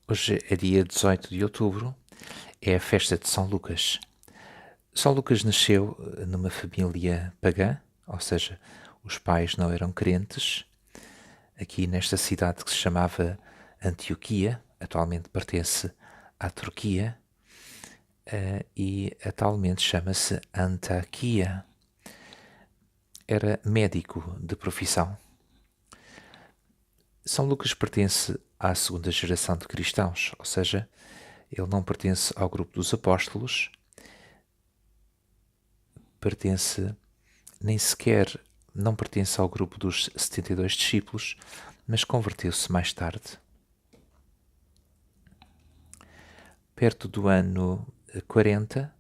Hoje é dia 18 de outubro, é a festa de São Lucas. São Lucas nasceu numa família pagã, ou seja, os pais não eram crentes, aqui nesta cidade que se chamava Antioquia, atualmente pertence à Turquia, e atualmente chama-se Antaquia. Era médico de profissão. São Lucas pertence à segunda geração de cristãos, ou seja, ele não pertence ao grupo dos apóstolos, não pertence ao grupo dos 72 discípulos, mas converteu-se mais tarde. Perto do ano 40,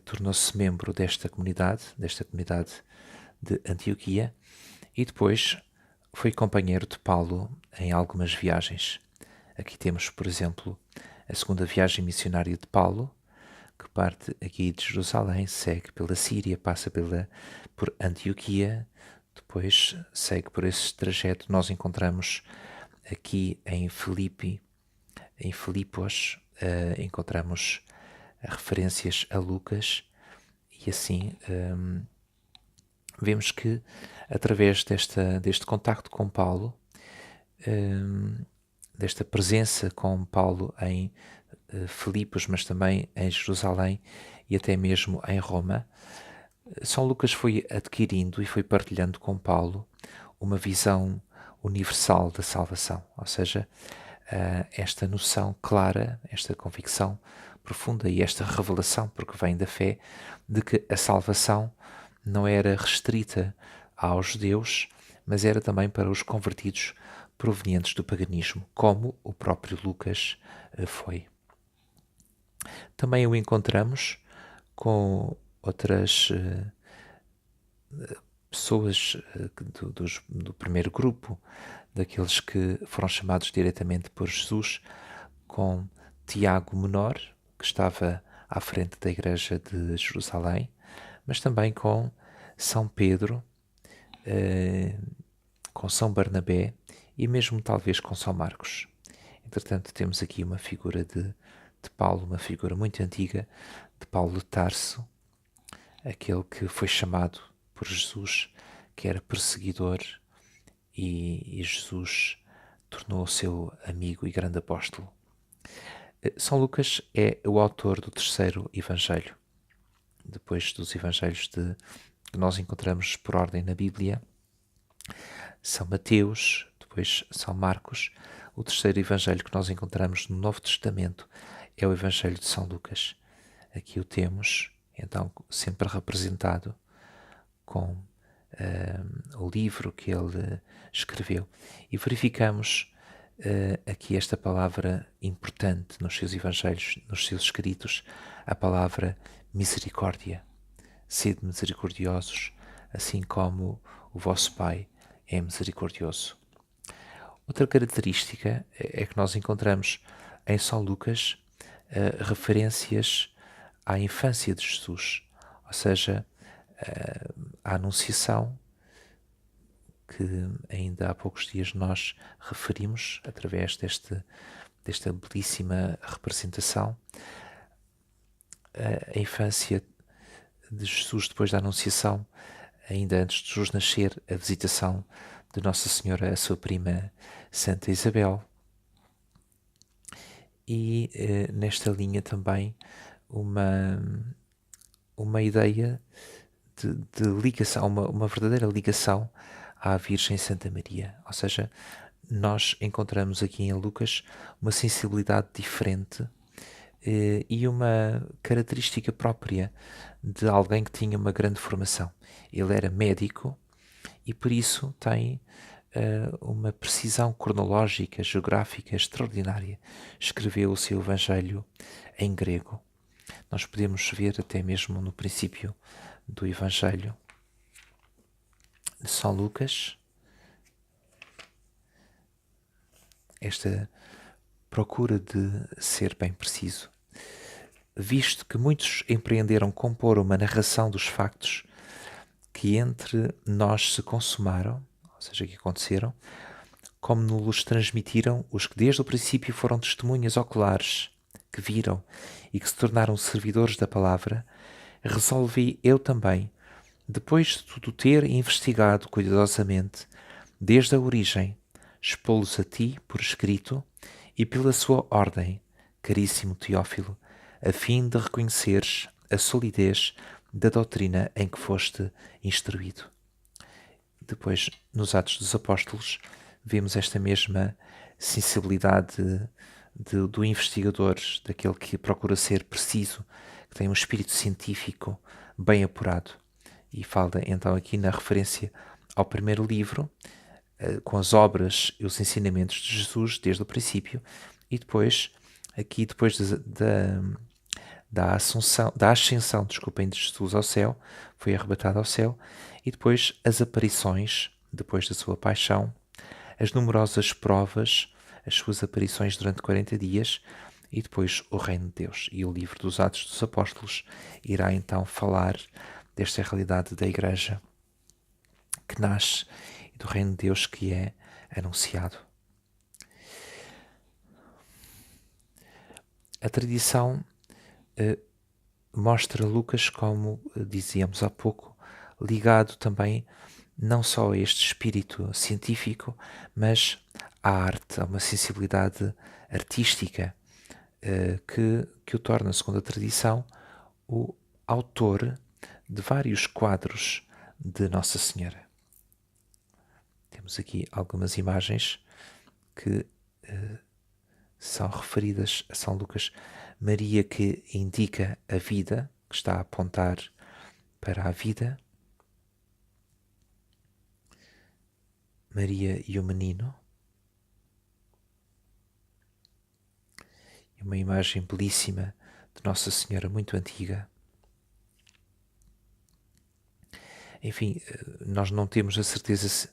tornou-se membro desta comunidade de Antioquia, e depois foi companheiro de Paulo em algumas viagens. Aqui temos, por exemplo, a segunda viagem missionária de Paulo, que parte aqui de Jerusalém, segue pela Síria, passa por Antioquia, depois segue por esse trajeto. Nós encontramos aqui em Filipos, encontramos referências a Lucas, e assim vemos que através deste contacto com Paulo, desta presença com Paulo em Filipos, mas também em Jerusalém e até mesmo em Roma, São Lucas foi adquirindo e foi partilhando com Paulo uma visão universal da salvação, ou seja, esta noção clara, esta convicção profunda e esta revelação, porque vem da fé, de que a salvação não era restrita aos judeus, mas era também para os convertidos provenientes do paganismo, como o próprio Lucas foi. Também o encontramos com outras pessoas do primeiro grupo, daqueles que foram chamados diretamente por Jesus, com Tiago Menor, que estava à frente da igreja de Jerusalém, mas também com São Pedro, com São Barnabé e mesmo talvez com São Marcos. Entretanto, temos aqui uma figura de Paulo, uma figura muito antiga, de Paulo de Tarso, aquele que foi chamado por Jesus, que era perseguidor, e Jesus tornou o seu amigo e grande apóstolo. São Lucas é o autor do terceiro evangelho, depois dos evangelhos que nós encontramos por ordem na Bíblia. São Mateus, depois São Marcos. O terceiro evangelho que nós encontramos no Novo Testamento é o evangelho de São Lucas. Aqui o temos, então, sempre representado com o livro que ele escreveu. E verificamos aqui esta palavra importante nos seus evangelhos, nos seus escritos, a palavra misericórdia. Sede misericordiosos, assim como o vosso Pai é misericordioso. Outra característica é que nós encontramos em São Lucas referências à infância de Jesus, ou seja, à Anunciação, que ainda há poucos dias nós referimos através desta belíssima representação. A infância de Jesus depois da Anunciação, ainda antes de Jesus nascer, a visitação de Nossa Senhora à sua prima Santa Isabel. E nesta linha também uma ideia de ligação, uma verdadeira ligação à Virgem Santa Maria. Ou seja, nós encontramos aqui em Lucas uma sensibilidade diferente e uma característica própria de alguém que tinha uma grande formação. Ele era médico e por isso tem uma precisão cronológica, geográfica extraordinária. Escreveu o seu Evangelho em grego. Nós podemos ver até mesmo no princípio do Evangelho de São Lucas esta procura de ser bem preciso, visto que muitos empreenderam compor uma narração dos factos que entre nós se consumaram, ou seja, que aconteceram, como nos transmitiram os que desde o princípio foram testemunhas oculares, que viram e que se tornaram servidores da palavra, resolvi eu também, depois de tudo ter investigado cuidadosamente, desde a origem, expô-los a ti por escrito e pela sua ordem, caríssimo Teófilo, a fim de reconheceres a solidez da doutrina em que foste instruído. Depois, nos Atos dos Apóstolos, vemos esta mesma sensibilidade do investigador, daquele que procura ser preciso, que tem um espírito científico bem apurado. E fala então aqui na referência ao primeiro livro, com as obras e os ensinamentos de Jesus desde o princípio, e depois, aqui depois da ascensão de Jesus ao céu, foi arrebatado ao céu, e depois as aparições, depois da sua paixão, as numerosas provas, as suas aparições durante 40 dias, e depois o reino de Deus. E o livro dos Atos dos Apóstolos irá então falar desta realidade da Igreja que nasce e do reino de Deus que é anunciado. A tradição mostra Lucas, como dizíamos há pouco, ligado também não só a este espírito científico, mas à arte, a uma sensibilidade artística que o torna, segundo a tradição, o autor de vários quadros de Nossa Senhora. Temos aqui algumas imagens que são referidas a São Lucas. Maria, que indica a vida, que está a apontar para a vida. Maria e o menino. E uma imagem belíssima de Nossa Senhora, muito antiga. Enfim, nós não temos a certeza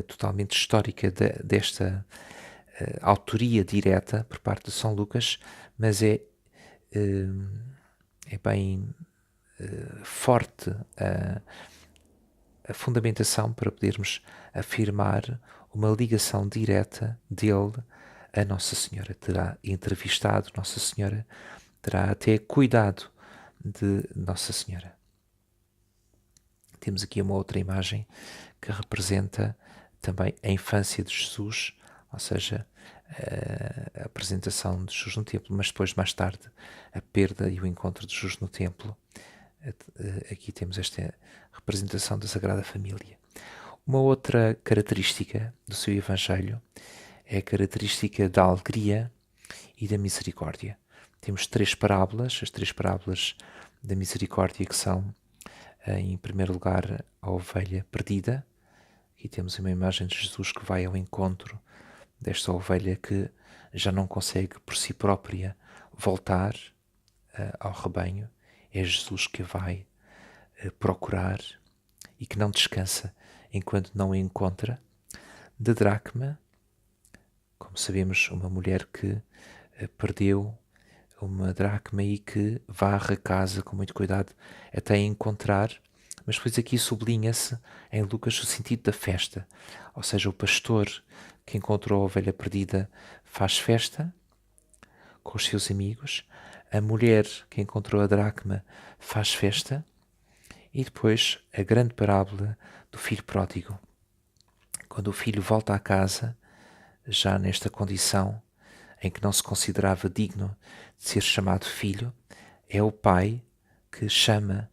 totalmente histórica desta autoria direta por parte de São Lucas, mas é bem forte a fundamentação para podermos afirmar uma ligação direta dele a Nossa Senhora. Terá entrevistado Nossa Senhora, terá até cuidado de Nossa Senhora. Temos aqui uma outra imagem que representa também a infância de Jesus, ou seja, a apresentação de Jesus no templo, mas depois, mais tarde, a perda e o encontro de Jesus no templo. Aqui temos esta representação da Sagrada Família. Uma outra característica do seu Evangelho é a característica da alegria e da misericórdia. Temos três parábolas, as três parábolas da misericórdia, que são, em primeiro lugar, a ovelha perdida. Aqui temos uma imagem de Jesus que vai ao encontro desta ovelha que já não consegue por si própria voltar ao rebanho. É Jesus que a vai procurar e que não descansa enquanto não a encontra. Da dracma, como sabemos, uma mulher que perdeu uma dracma e que varre a casa com muito cuidado até encontrar, mas depois aqui sublinha-se em Lucas o sentido da festa, ou seja, o pastor que encontrou a ovelha perdida faz festa com os seus amigos, a mulher que encontrou a dracma faz festa, e depois a grande parábola do filho pródigo. Quando o filho volta à casa, já nesta condição em que não se considerava digno de ser chamado filho, é o pai que chama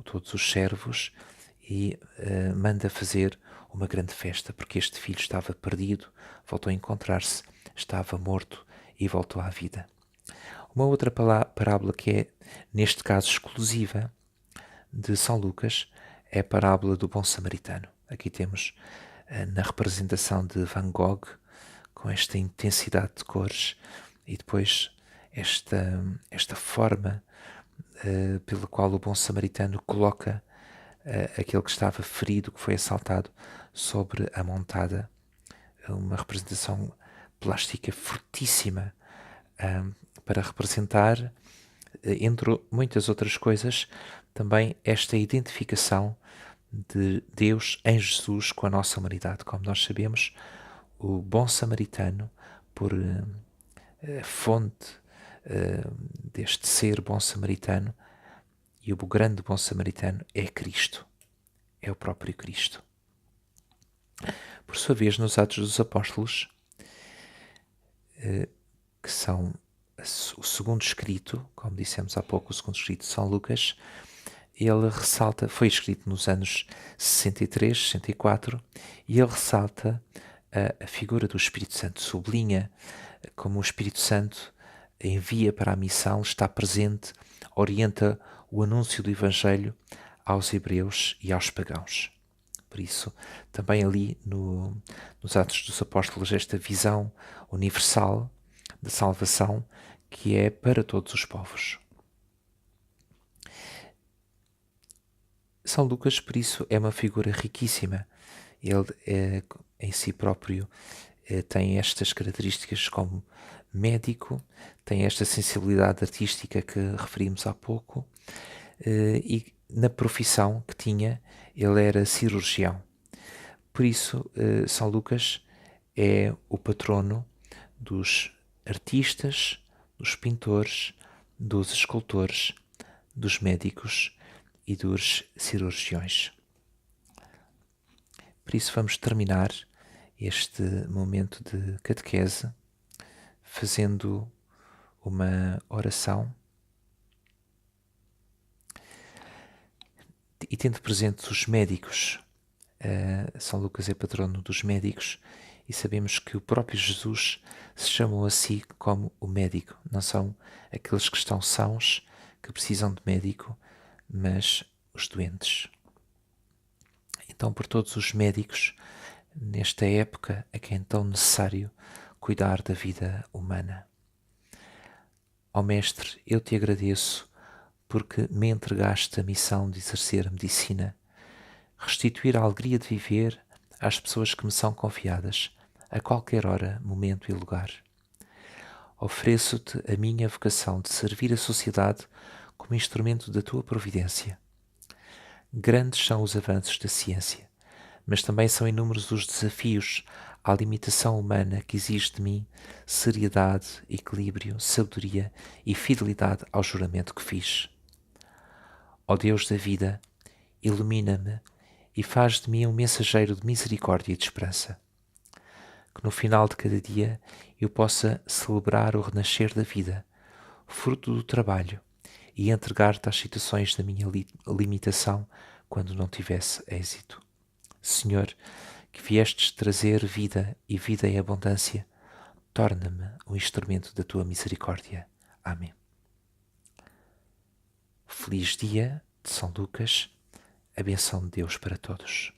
todos os servos e manda fazer uma grande festa, porque este filho estava perdido, voltou a encontrar-se, estava morto e voltou à vida. Uma outra parábola que é, neste caso, exclusiva de São Lucas, é a parábola do bom samaritano. Aqui temos na representação de Van Gogh, com esta intensidade de cores, e depois esta forma pela qual o bom samaritano coloca aquele que estava ferido, que foi assaltado, sobre a montada. Uma representação plástica fortíssima para representar, entre muitas outras coisas, também esta identificação de Deus em Jesus com a nossa humanidade. Como nós sabemos, o bom samaritano, por fonte deste ser bom samaritano, e o grande bom samaritano é Cristo, é o próprio Cristo. Por sua vez, nos Atos dos Apóstolos, que são o segundo escrito, como dissemos há pouco, o segundo escrito de São Lucas, ele ressalta, foi escrito nos anos 63, 64, e ele ressalta a figura do Espírito Santo, sublinha como o Espírito Santo envia para a missão, está presente, orienta o anúncio do Evangelho aos hebreus e aos pagãos. Por isso, também ali nos Atos dos Apóstolos, esta visão universal de salvação que é para todos os povos. São Lucas, por isso, é uma figura riquíssima. Ele em si próprio tem estas características como médico, tem esta sensibilidade artística que referimos há pouco, e na profissão que tinha, ele era cirurgião. Por isso, São Lucas é o patrono dos artistas, dos pintores, dos escultores, dos médicos e dos cirurgiões. Por isso vamos terminar este momento de catequese fazendo uma oração e tendo presentes os médicos. São Lucas é patrono dos médicos e sabemos que o próprio Jesus se chamou a si como o médico. Não são aqueles que estão sãos, que precisam de médico, mas os doentes. Então, por todos os médicos, nesta época, a quem é tão necessário cuidar da vida humana. Ó Mestre, eu te agradeço porque me entregaste a missão de exercer a medicina, restituir a alegria de viver às pessoas que me são confiadas, a qualquer hora, momento e lugar. Ofereço-te a minha vocação de servir a sociedade como instrumento da tua providência. Grandes são os avanços da ciência, mas também são inúmeros os desafios à limitação humana que exige de mim seriedade, equilíbrio, sabedoria e fidelidade ao juramento que fiz. Ó Deus da vida, ilumina-me e faz de mim um mensageiro de misericórdia e de esperança. Que no final de cada dia eu possa celebrar o renascer da vida, fruto do trabalho, e entregar-te às situações da minha limitação quando não tivesse êxito. Senhor, que viestes trazer vida e vida em abundância, torna-me um instrumento da tua misericórdia. Amém. Feliz dia de São Lucas, a bênção de Deus para todos.